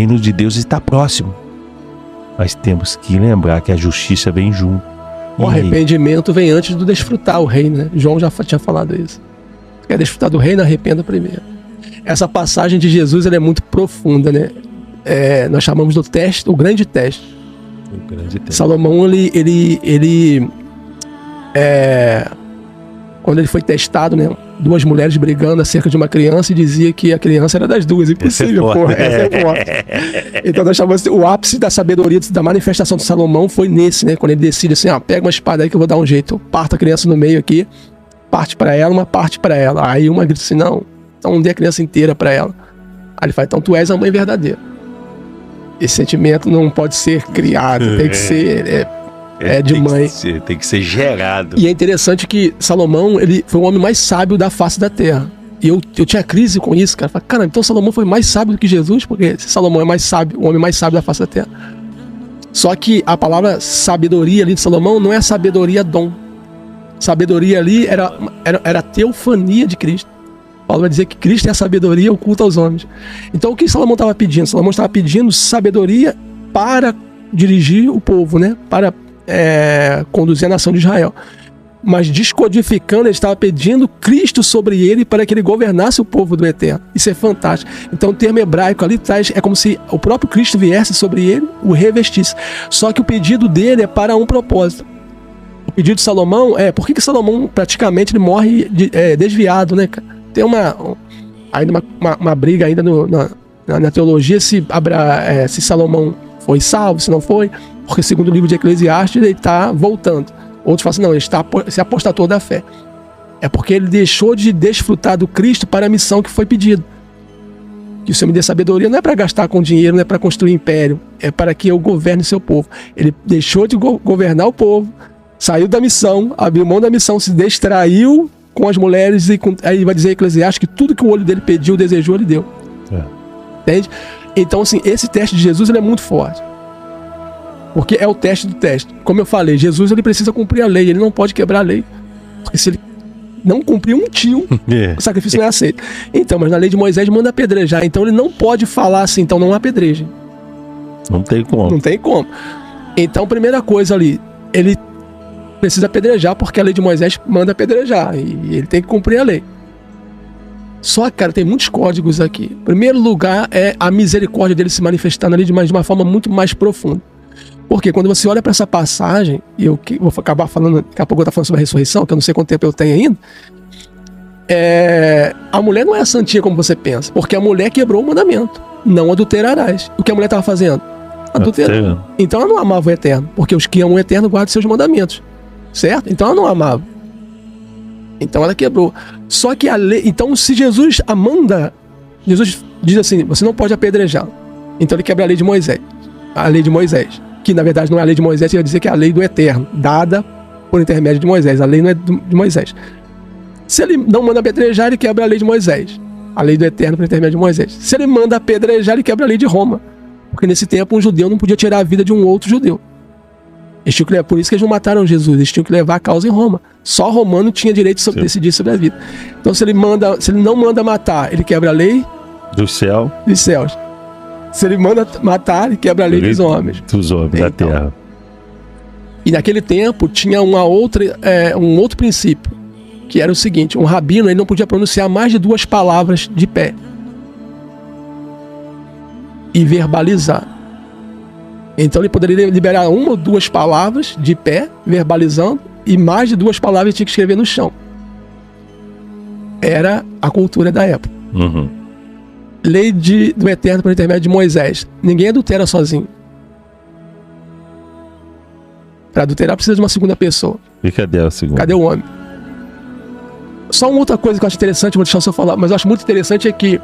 reino de Deus está próximo. Mas temos que lembrar que a justiça vem junto. O arrependimento vem antes do desfrutar o reino, né? João já tinha falado isso. Se quer desfrutar do reino, arrependa primeiro. Essa passagem de Jesus ela é muito profunda, né? Nós chamamos do teste, o grande teste. O grande teste. Salomão, quando ele foi testado, né? Duas mulheres brigando acerca de uma criança e dizia que a criança era das duas. Impossível, porra. Essa é forte. Então nós chamamos o ápice da sabedoria, da manifestação de Salomão foi nesse, né? Quando ele decide assim, pega uma espada aí que eu vou dar um jeito. Eu parto a criança no meio aqui, parte pra ela, uma parte pra ela. Aí uma grita assim, não, então dê a criança inteira pra ela. Aí ele fala, então tu és a mãe verdadeira. Esse sentimento não pode ser criado, tem que ser... de mãe. Tem que ser gerado. E é interessante que Salomão, ele foi o homem mais sábio da face da terra. E eu tinha crise com isso, cara. Falei, cara, então Salomão foi mais sábio do que Jesus? Porque se Salomão é mais sábio, o homem mais sábio da face da terra. Só que a palavra sabedoria ali de Salomão não é sabedoria dom. Sabedoria ali era a teofania de Cristo. Paulo vai dizer que Cristo é a sabedoria oculta aos homens. Então o que Salomão estava pedindo? Salomão estava pedindo sabedoria para dirigir o povo, né? Para conduzir a nação de Israel. Mas descodificando, ele estava pedindo Cristo sobre ele para que ele governasse o povo do Eterno. Isso é fantástico. Então o termo hebraico ali traz, é como se o próprio Cristo viesse sobre ele, o revestisse. Só que o pedido dele é para um propósito. O pedido de Salomão por que Salomão praticamente ele morre desviado, né, cara? Tem uma briga ainda na teologia se Salomão foi salvo, se não foi, porque segundo o livro de Eclesiastes ele está voltando. Outros falam assim, não, ele se apostatou da fé. É porque ele deixou de desfrutar do Cristo para a missão que foi pedido. Que o Senhor me dê sabedoria não é para gastar com dinheiro, não é para construir império, é para que eu governe seu povo. Ele deixou de governar o povo, saiu da missão, abriu mão da missão, se distraiu com as mulheres e aí vai dizer Eclesiastes que tudo que o olho dele pediu, desejou, ele deu. Entende? Então, assim, esse teste de Jesus ele é muito forte. Porque é o teste do teste. Como eu falei, Jesus ele precisa cumprir a lei, ele não pode quebrar a lei. Porque se ele não cumprir um tio, o sacrifício não é aceito. Então, mas na lei de Moisés manda apedrejar. Então ele não pode falar assim, então não apedrejem. Não tem como. Não tem como. Então, primeira coisa ali, ele precisa apedrejar porque a lei de Moisés manda apedrejar. E ele tem que cumprir a lei. Só que, cara, tem muitos códigos aqui. Em primeiro lugar é a misericórdia dele se manifestando ali de uma forma muito mais profunda. Porque quando você olha para essa passagem, e eu vou acabar falando, daqui a pouco eu vou estar falando sobre a ressurreição, que eu não sei quanto tempo eu tenho ainda, a mulher não é santinha como você pensa, porque a mulher quebrou o mandamento, não adulterarás. O que a mulher estava fazendo? Adulterando. Então ela não amava o Eterno, porque os que amam o Eterno guardam seus mandamentos, certo? Então ela não amava. Então ela quebrou. Só que a lei, então se Jesus Jesus diz assim, você não pode apedrejar. Então ele quebra a lei de Moisés. A lei de Moisés, que na verdade não é a lei de Moisés, ele vai dizer que é a lei do Eterno, dada por intermédio de Moisés. A lei não é de Moisés. Se ele não manda apedrejar, ele quebra a lei de Moisés. A lei do Eterno por intermédio de Moisés. Se ele manda apedrejar, ele quebra a lei de Roma. Porque nesse tempo um judeu não podia tirar a vida de um outro judeu. Por isso que eles não mataram Jesus, eles tinham que levar a causa em Roma. Só romano tinha direito de decidir sobre a vida. Então se ele não manda matar, ele quebra a lei dos céus. Se ele manda matar, ele quebra a lei dos homens. Dos homens da terra. E naquele tempo tinha um outro princípio, que era o seguinte, um rabino ele não podia pronunciar mais de 2 palavras de pé. E verbalizar. Então ele poderia liberar 1 ou 2 palavras de pé, verbalizando, e mais de 2 palavras ele tinha que escrever no chão. Era a cultura da época. Uhum. Lei do Eterno por intermédio de Moisés. Ninguém adultera sozinho. Para adulterar precisa de uma segunda pessoa. E cadê a segunda? Cadê o homem? Só uma outra coisa que eu acho interessante, vou deixar o senhor falar, mas eu acho muito interessante é que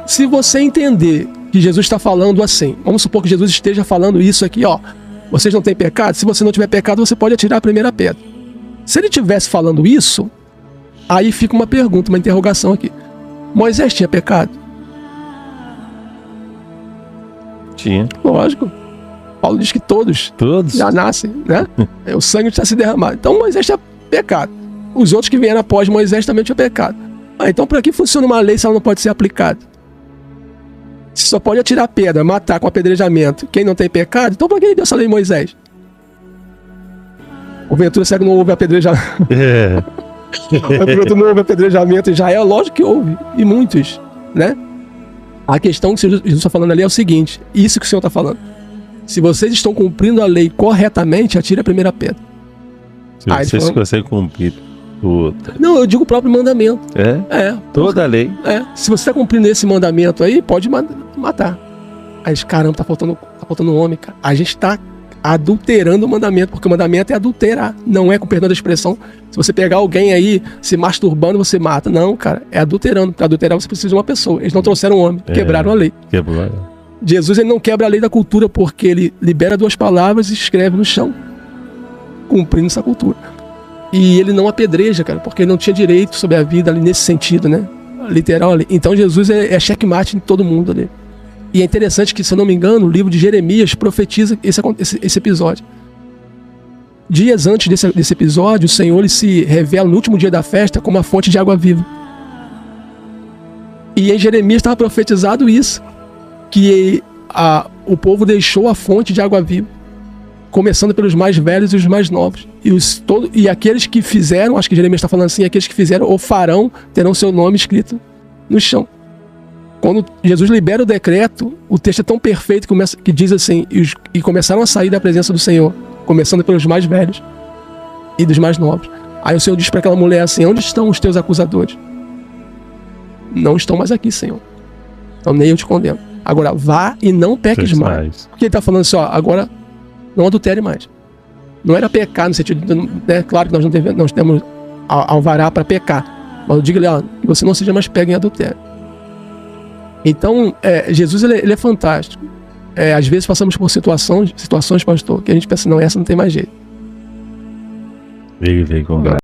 se você entender que Jesus está falando assim, vamos supor que Jesus esteja falando isso aqui, vocês não têm pecado? Se você não tiver pecado, você pode atirar a primeira pedra. Se ele estivesse falando isso, aí fica uma pergunta, uma interrogação aqui. Moisés tinha pecado? Tinha. Lógico. Paulo diz que todos já nascem, né? O sangue está se derramado. Então Moisés tinha pecado. Os outros que vieram após Moisés também tinham pecado. Então para que funciona uma lei se ela não pode ser aplicada? Se só pode atirar pedra, matar com apedrejamento quem não tem pecado, então por que ele deu essa lei em Moisés? O Ventura será que não houve apedrejamento? Não houve apedrejamento em Israel? Lógico que houve, e muitos, né? A questão que Jesus está falando ali é o seguinte, isso que o Senhor está falando. Se vocês estão cumprindo a lei corretamente, atire a primeira pedra. Se vocês conseguem cumprir tudo. Não, eu digo o próprio mandamento. Toda a lei. Se você está cumprindo esse mandamento aí, pode matar. Aí, caramba, tá faltando um homem, cara. A gente está adulterando o mandamento, porque o mandamento é adulterar, não é, com perdão da expressão, se você pegar alguém aí se masturbando, você mata. Não, cara, é adulterando. Para adulterar você precisa de uma pessoa. Eles não trouxeram um homem, quebraram a lei. Jesus, ele não quebra a lei da cultura, porque ele libera 2 palavras e escreve no chão, cumprindo essa cultura. E ele não apedreja, cara, porque ele não tinha direito sobre a vida ali nesse sentido, né? Literal ali. Então Jesus é checkmate em todo mundo ali. E é interessante que, se eu não me engano, o livro de Jeremias profetiza esse episódio. Dias antes desse episódio, o Senhor ele se revela no último dia da festa como a fonte de água viva. E em Jeremias estava profetizado isso, que o povo deixou a fonte de água viva, começando pelos mais velhos e os mais novos. E aqueles que fizeram, acho que Jeremias está falando assim, aqueles que fizeram ou farão, terão seu nome escrito no chão. Quando Jesus libera o decreto, o texto é tão perfeito que diz assim, e começaram a sair da presença do Senhor, começando pelos mais velhos e dos mais novos. Aí o Senhor diz para aquela mulher assim, onde estão os teus acusadores? Não estão mais aqui, Senhor. Então nem eu te condeno. Agora vá e não peques mais. Porque ele está falando assim, agora não adultere mais. Não era pecar no sentido, né? Claro que nós temos alvará para pecar, mas eu digo que você não seja mais pego em adultério. Então, Jesus ele é fantástico. Às vezes passamos por situações, pastor, que a gente pensa, não, essa não tem mais jeito. Veio com